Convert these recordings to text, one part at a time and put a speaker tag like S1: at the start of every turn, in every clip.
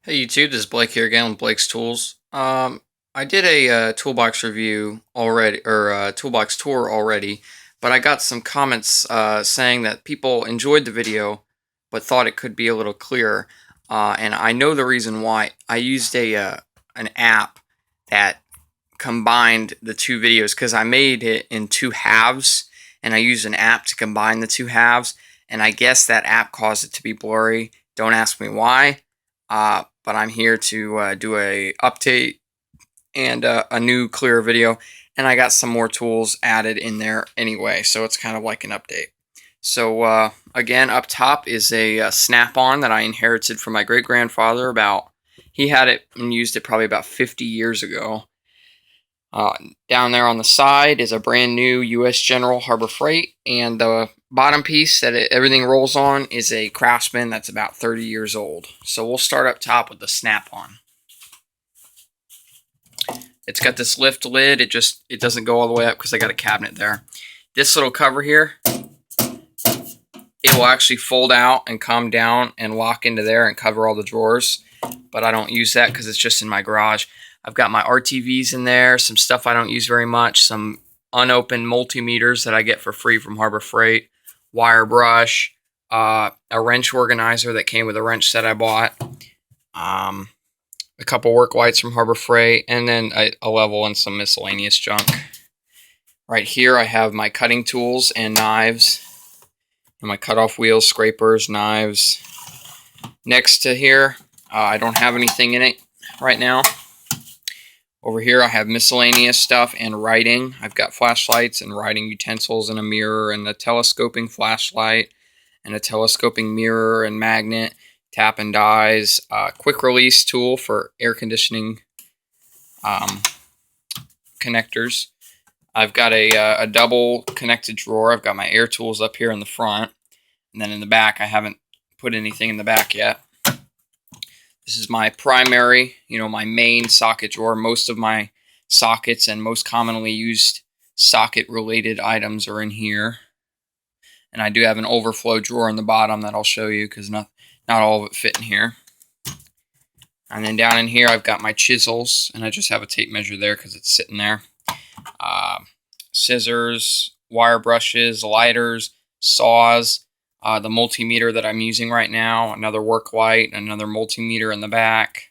S1: Hey YouTube, this is Blake here again with Blake's Tools. I did a toolbox review already, or toolbox tour already, but I got some comments saying that people enjoyed the video, but thought it could be a little clearer. And I know the reason why. I used an app that combined the two videos because I made it in two halves, and I used an app to combine the two halves, and I guess that app caused it to be blurry. Don't ask me why. But I'm here to do a update and a new clear video, and I got some more tools added in there anyway, so it's kind of like an update. So again, up top is a snap-on that I inherited from my great-grandfather. He had it and used it probably about 50 years ago. Down there on the side is a brand new U.S. General Harbor Freight, and the bottom piece that everything rolls on is a Craftsman that's about 30 years old. So we'll start up top with the snap-on. It's got this lift lid. It doesn't go all the way up because I got a cabinet there. This little cover here, it will actually fold out and come down and lock into there and cover all the drawers, but I don't use that because it's just in my garage. I've got my RTVs in there, some stuff I don't use very much, some unopened multimeters that I get for free from Harbor Freight, wire brush, a wrench organizer that came with a wrench set I bought, a couple work lights from Harbor Freight, and then a level and some miscellaneous junk. Right here I have my cutting tools and knives, and my cutoff wheels, scrapers, knives. Next to here, I don't have anything in it right now. Over here I have miscellaneous stuff and writing. I've got flashlights and writing utensils and a mirror and a telescoping flashlight and a telescoping mirror and magnet, tap and dies, quick release tool for air conditioning connectors. I've got a double connected drawer. I've got my air tools up here in the front, and then in the back I haven't put anything in the back yet. This is my primary, my main socket drawer. Most of my sockets and most commonly used socket-related items are in here. And I do have an overflow drawer in the bottom that I'll show you because not all of it fit in here. And then down in here I've got my chisels, and I just have a tape measure there because it's sitting there. Scissors, wire brushes, lighters, saws. The multimeter that I'm using right now, another work light, another multimeter in the back,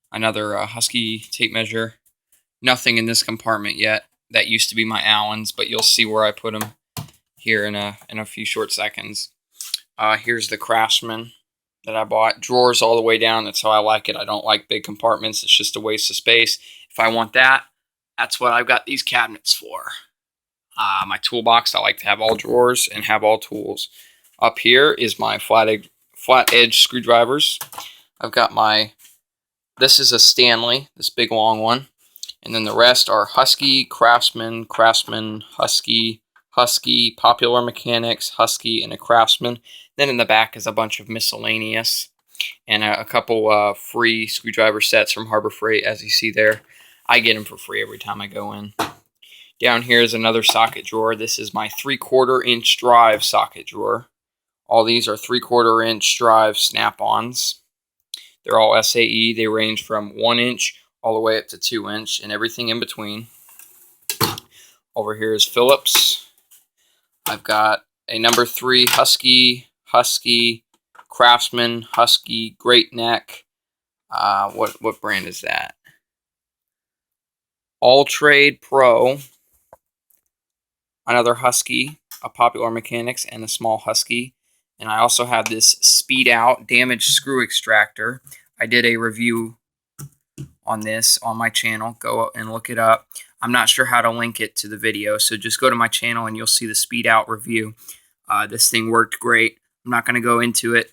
S1: another Husky tape measure. Nothing in this compartment yet. That used to be my Allen's, but you'll see where I put them here in a few short seconds. Here's the Craftsman that I bought. Drawers all the way down. That's how I like it. I don't like big compartments. It's just a waste of space. If I want that, that's what I've got these cabinets for. My toolbox, I like to have all drawers and have all tools. Up here is my flat edge screwdrivers. I've got this is a Stanley, this big long one. And then the rest are Husky, Craftsman, Husky, Popular Mechanics, Husky, and a Craftsman. Then in the back is a bunch of miscellaneous and a couple free screwdriver sets from Harbor Freight, as you see there. I get them for free every time I go in. Down here is another socket drawer. This is my 3/4 inch drive socket drawer. All these are 3/4 inch drive snap-ons. They're all SAE. They range from 1 inch all the way up to 2 inch and everything in between. Over here is Phillips. I've got a number 3 Husky, Craftsman, Husky, Great Neck. What brand is that? All Trade Pro. Another Husky, a Popular Mechanics, and a small Husky. And I also have this Speed Out damaged screw extractor. I did a review on this on my channel. Go and look it up. I'm not sure how to link it to the video, so just go to my channel and you'll see the Speed Out review. This thing worked great. I'm not going to go into it.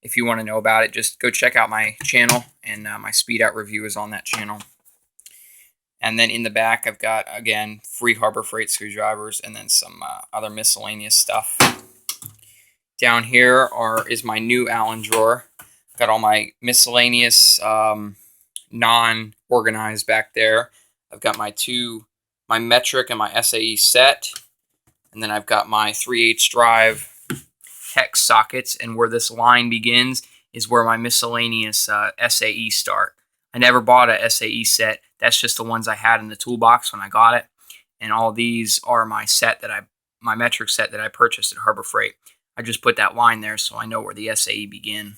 S1: If you want to know about it, just go check out my channel, and my Speed Out review is on that channel. And then in the back, I've got, again, free Harbor Freight screwdrivers and then some other miscellaneous stuff. Down here is my new Allen drawer. Got all my miscellaneous non-organized back there. I've got my metric and my SAE set. And then I've got my 3/8 drive hex sockets. And where this line begins is where my miscellaneous SAE start. I never bought a SAE set. That's just the ones I had in the toolbox when I got it. And all these are my metric set that I purchased at Harbor Freight. I just put that line there so I know where the SAE begin.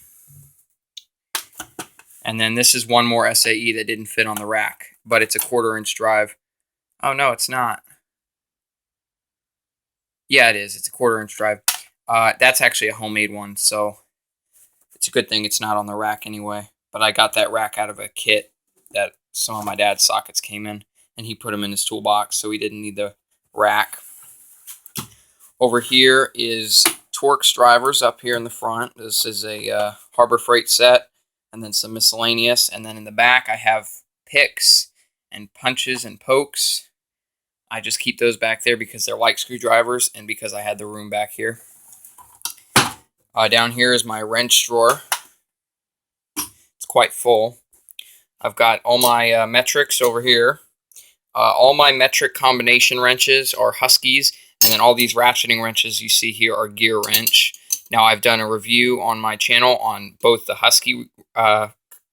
S1: And then this is one more SAE that didn't fit on the rack, but it's a 1/4-inch drive. Oh no, it's not. Yeah, it is. It's a 1/4-inch drive. That's actually a homemade one, so it's a good thing it's not on the rack anyway. But I got that rack out of a kit that some of my dad's sockets came in, and he put them in his toolbox, so he didn't need the rack. Over here is Torx drivers up here in the front. This is a Harbor Freight set, and then some miscellaneous. And then in the back, I have picks and punches and pokes. I just keep those back there because they're like screwdrivers and because I had the room back here. Down here is my wrench drawer. It's quite full. I've got all my metrics over here. All my metric combination wrenches are Huskies, and then all these ratcheting wrenches you see here are Gear Wrench. Now, I've done a review on my channel on both the Husky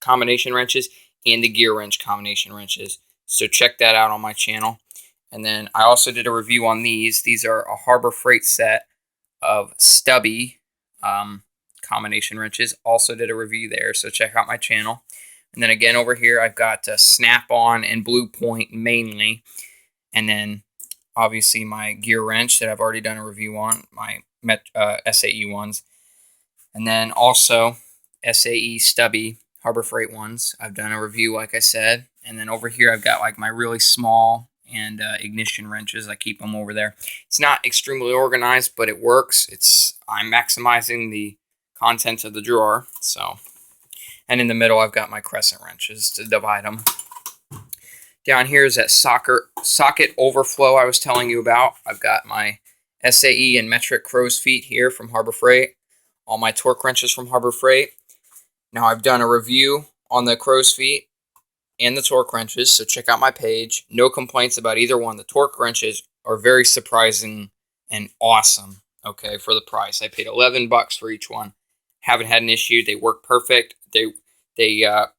S1: combination wrenches and the Gear Wrench combination wrenches, so check that out on my channel. And then I also did a review on these. These are a Harbor Freight set of stubby combination wrenches. Also did a review there, so check out my channel. And then again over here, I've got Snap-on and Blue Point mainly. And then obviously my Gear Wrench that I've already done a review on, my SAE ones. And then also SAE stubby Harbor Freight ones. I've done a review, like I said. And then over here, I've got like my really small and ignition wrenches. I keep them over there. It's not extremely organized, but it works. I'm maximizing the contents of the drawer. So, and in the middle, I've got my crescent wrenches to divide them. Down here is that socket overflow I was telling you about. I've got my SAE and metric crow's feet here from Harbor Freight. All my torque wrenches from Harbor Freight. Now I've done a review on the crow's feet and the torque wrenches, so check out my page. No complaints about either one. The torque wrenches are very surprising and awesome, okay, for the price. I paid $11 for each one. Haven't had an issue. They work perfect. They have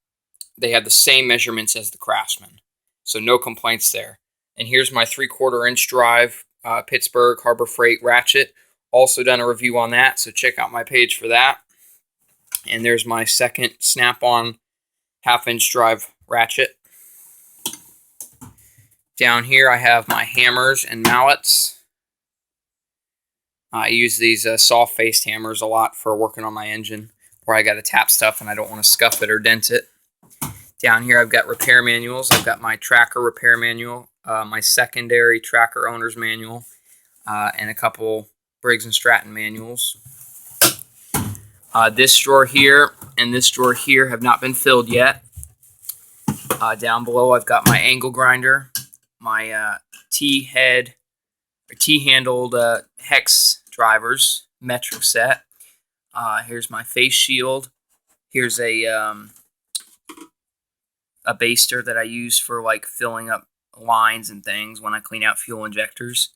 S1: the same measurements as the Craftsman, so no complaints there. And here's my 3/4-inch drive Pittsburgh Harbor Freight ratchet. Also done a review on that, so check out my page for that. And there's my second Snap-on 1/2-inch drive ratchet. Down here I have my hammers and mallets. I use these soft-faced hammers a lot for working on my engine, where I got to tap stuff and I don't want to scuff it or dent it. Down here I've got repair manuals. I've got my tracker repair manual, my secondary tracker owner's manual, and a couple Briggs & Stratton manuals. This drawer here and this drawer here have not been filled yet. Down below, I've got my angle grinder, my T-handled hex drivers metric set. Here's my face shield. Here's a baster that I use for like filling up lines and things when I clean out fuel injectors.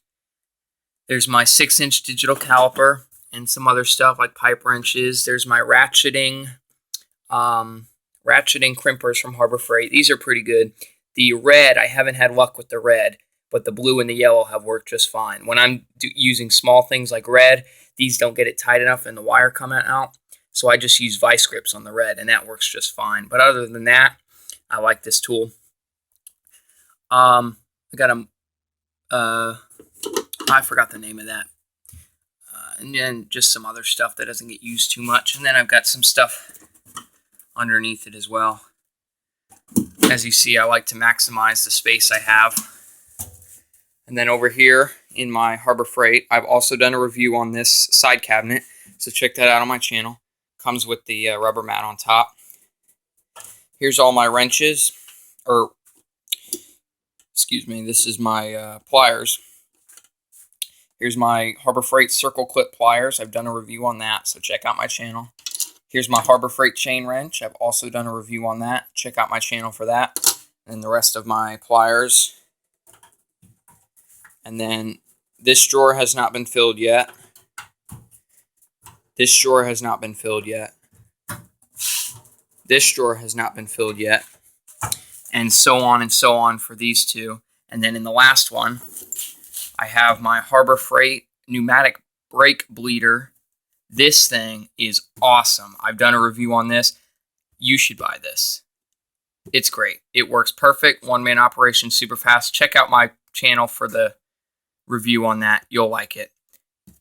S1: There's my 6-inch digital caliper and some other stuff like pipe wrenches. There's my ratcheting crimpers from Harbor Freight. These are pretty good. The red, I haven't had luck with the red, but the blue and the yellow have worked just fine. When I'm using small things like red, these don't get it tight enough and the wire coming out, so I just use vice grips on the red, and that works just fine. But other than that, I like this tool. I got I forgot the name of that. And then just some other stuff that doesn't get used too much. And then I've got some stuff underneath it as well. As you see, I like to maximize the space I have. And then over here in my Harbor Freight, I've also done a review on this side cabinet, so check that out on my channel. Comes with the rubber mat on top. Here's all my wrenches, or excuse me, this is my pliers. Here's my Harbor Freight circle clip pliers. I've done a review on that, so check out my channel. Here's my Harbor Freight chain wrench. I've also done a review on that. Check out my channel for that. And the rest of my pliers. And then this drawer has not been filled yet. This drawer has not been filled yet. This drawer has not been filled yet. And so on for these two. And then in the last one, I have my Harbor Freight pneumatic brake bleeder. This thing is awesome. I've done a review on this. You should buy this. It's great. It works perfect. One-man operation, super fast. Check out my channel for the review on that. You'll like it.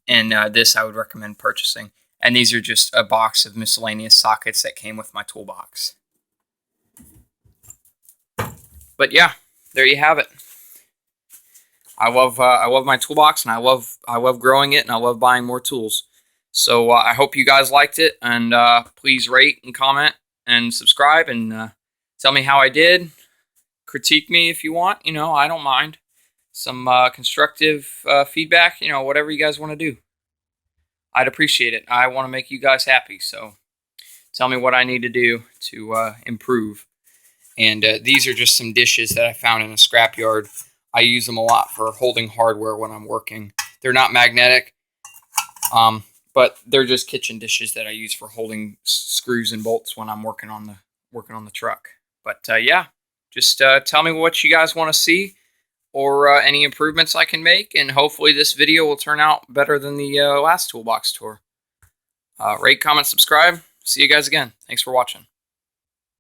S1: And this I would recommend purchasing. And these are just a box of miscellaneous sockets that came with my toolbox. But yeah, there you have it. I love my toolbox, and I love growing it, and I love buying more tools. So I hope you guys liked it, and please rate and comment and subscribe, and tell me how I did. Critique me if you want. You know, I don't mind. Some constructive feedback. You know, whatever you guys want to do. I'd appreciate it. I want to make you guys happy, so tell me what I need to do to improve. And these are just some dishes that I found in a scrapyard. I use them a lot for holding hardware when I'm working. They're not magnetic, but they're just kitchen dishes that I use for holding screws and bolts when I'm working on the truck. But yeah, just tell me what you guys want to see, or any improvements I can make, and hopefully this video will turn out better than the last toolbox tour. Rate, comment, subscribe. See you guys again. Thanks for watching.